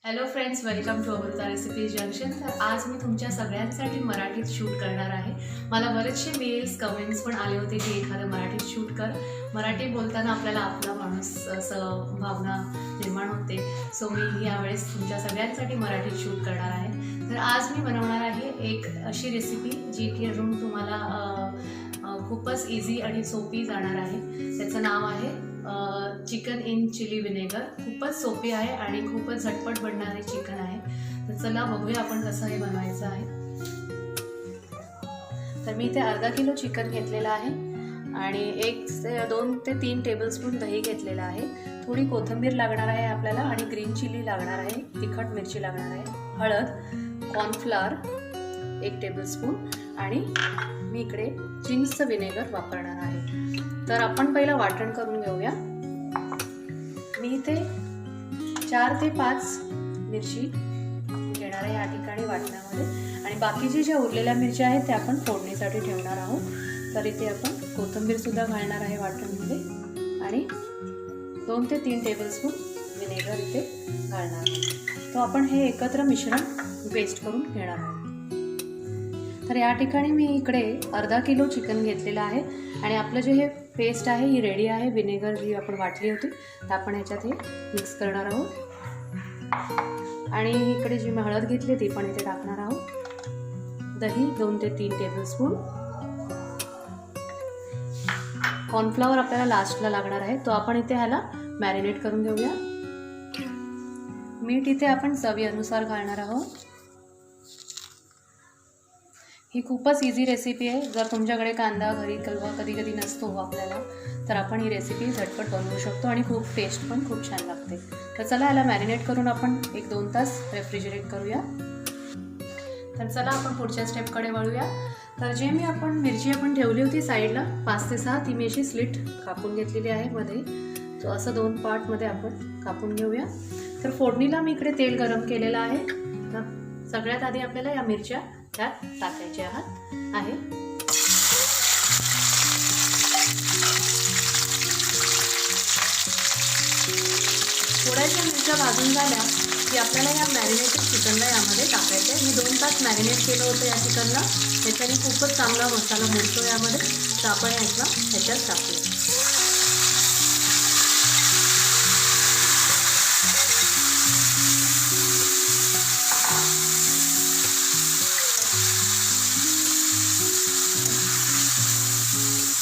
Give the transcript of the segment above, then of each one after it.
Hello friends, welcome to Amrita recipes junction. तर आज मी तुमच्या सगळ्यांसाठी मराठीत शूट करणार आहे. मला बरेचसे मेल्स कमेंट्स पण आले होते की एखादं मराठीत शूट कर. मराठी बोलताना आपल्याला आपला माणूस असं भावना निर्माण होते. सो मी यावेळेस तुमच्या सगळ्यांसाठी मराठीत शूट करणार आहे. तर आज मी बनवणार आहे एक अशी रेसिपी जी की तुम्हाला खूपच इझी आणि सोपी जाणार आहे. त्याचं नाव आहे चिकन इन चिली विनेगर. खूपच सोपी आहे आणि खूपच झटपट बनणारे चिकन आहे. तर चला बघूया आपण कसं हे बनवायचं आहे. तर मी इथे अर्धा किलो चिकन घेतलेलं आहे आणि 2 ते 3 टेबलस्पून दही घेतलेलं आहे. थोडी कोथिंबीर लागणार आहे आपल्याला आणि ग्रीन चिली लागणार आहे, तिखट मिरची लागणार आहे, हळद, कॉर्नफ्लॉवर 1 टेबलस्पून आणि मी इकडे चिंचचं विनेगर वापरणार आहे. तर आपण पहिला वाटण करून घेऊया. मी इथे 4 ते 5 मिरची घेणार आहे या ठिकाणी वाटणामध्ये आणि बाकीचे ज्या उरलेल्या मिरच्या आहेत त्या आपण फोडणीसाठी ठेवणार आहोत. तर इथे आपण कोथिंबीर सुद्धा घालणार आहे वाटणमध्ये आणि 2 ते 3 टेबलस्पून विनेगर इथे घालणार आहे. तो आपण हे एकत्र मिश्रण पेस्ट करून घेणार आहोत. तर या ठिकाणी मी इकडे अर्धा किलो चिकन घेतलेलं आहे आणि आपलं जे हे पेस्ट आहे ही रेडी आहे. विनेगर जी आपण वाटली होती तर आपण ह्याच्यात हे मिक्स करणार आहोत आणि इकडे जी मी हळद घेतली ती पण इथे टाकणार आहोत. दही 2 ते 3 टेबलस्पून. कॉर्नफ्लॉवर आपल्याला लास्टला लागणार आहे, तो आपण इथे ह्याला मॅरिनेट करून घेऊया. मीठ इथे आपण चवीनुसार घालणार आहोत. ही खूपच इझी रेसिपी आहे. जर तुमच्याकडे कांदा घरी कधी कधी नसतो आपल्याला तर आपण ही रेसिपी झटपट बनवू शकतो आणि खूप टेस्ट पण खूप छान लागते. तर चला याला मॅरिनेट करून आपण 1-2 तास रेफ्रिजरेट करूया. तर चला आपण पुढच्या स्टेपकडे वळूया. तर जे मी मिरची ठेवली होती साईडला 5 ते 6 ती मी अशी स्लिट कापून घेतलेली आहे मध्ये. तो असं 2 पार्टमध्ये आपण कापून घेऊया. तर फोडणीला मी इकडे तेल गरम केलेलं आहे. तर सगळ्यात आधी आपल्याला या मिरच्या त्यात टाकायच्या आहे. थोड्याशा मिरच्या भाजून झाल्या की आपल्याला या मॅरिनेटेड चिकनला यामध्ये टाकायचं आहे. मी 2 तास मॅरिनेट केलं होतं या चिकनला. त्याच्याने खूपच चांगला मसाला मिळतो यामध्ये. तर आपण ह्याच्यात टाकूया.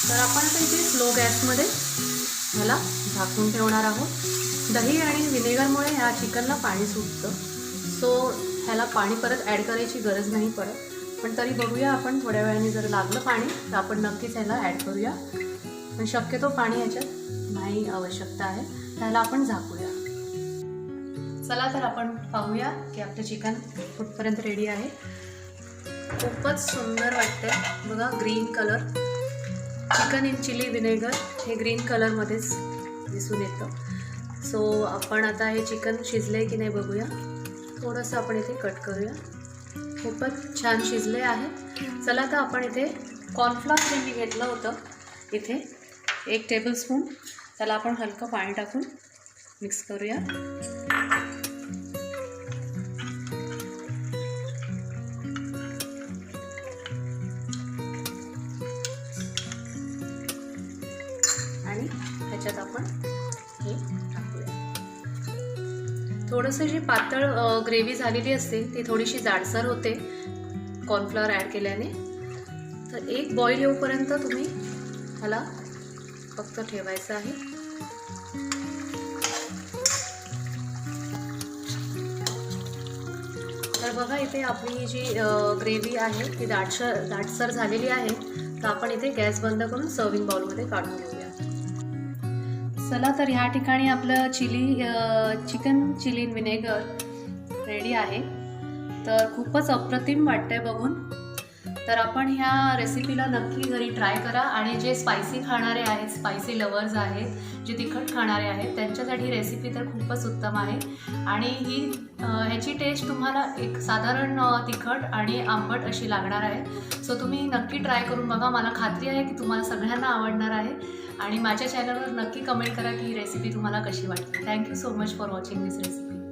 तर आपण आता इथे स्लो गॅसमध्ये ह्याला झाकून ठेवणार आहोत. दही आणि विनेगरमुळे ह्या चिकनला पाणी सुटतं. सो ह्याला पाणी परत ॲड करायची गरज नाही पडत. पण तरी बघूया आपण थोड्या वेळाने जर लागलं पाणी तर आपण नक्कीच ह्याला ॲड करूया. पण शक्यतो पाणी ह्याच्यात नाही आवश्यकता आहे. त्याला आपण झाकूया. चला तर आपण पाहूया की आपलं चिकन कुठपर्यंत रेडी आहे. खूपच सुंदर वाटतंय बघा. Green colour, chicken in chili vinegar हे ग्रीन कलरमध्येच दिसून येतं. सो आपण आता हे चिकन शिजले की नाही बघूया. थोडंसं आपण इथे कट करूया. खूपच छान शिजले आहे. चला तर आपण इथे कॉर्नफ्लॉवर जे मी घेतलं होतं इथे 1 टेबलस्पून त्याला आपण हलकं पाणी टाकून मिक्स करूया. आणि ह्याच्यात आपण हे टाकूया. थोडंसं जी पातळ ग्रेव्ही झालेली असते ती थोडीशी जाडसर होते कॉर्नफ्लॉवर ॲड केल्याने. तर एक बॉईल येऊपर्यंत तुम्ही ह्याला फक्त ठेवायचं आहे. तर बघा इथे आपली जी ग्रेव्ही आहे ती दाटसर झालेली आहे. तर आपण इथे गॅस बंद करून सर्विंग बाउलमध्ये काढून घेऊया. चला तर ह्या ठिकाणी आपलं चिकन चिली विनेगर रेडी आहे. तर खूपच अप्रतिम वाटतंय बघून. तर आपण ह्या रेसिपीला नक्की घरी ट्राय करा आणि जे स्पायसी खाणारे आहेत, स्पायसी लवर्स आहेत, जे तिखट खाणारे आहेत त्यांच्यासाठी रेसिपी तर खूपच उत्तम आहे. आणि ह्याची टेस्ट तुम्हाला एक साधारण तिखट आणि आंबट अशी लागणार आहे. सो तुम्ही नक्की ट्राय करून बघा. मला खात्री आहे की तुम्हाला सगळ्यांना आवडणार आहे. आणि माझ्या चॅनलवर नक्की कमेंट करा की ही रेसिपी तुम्हाला कशी वाटली. Thank you so much for watching this recipe.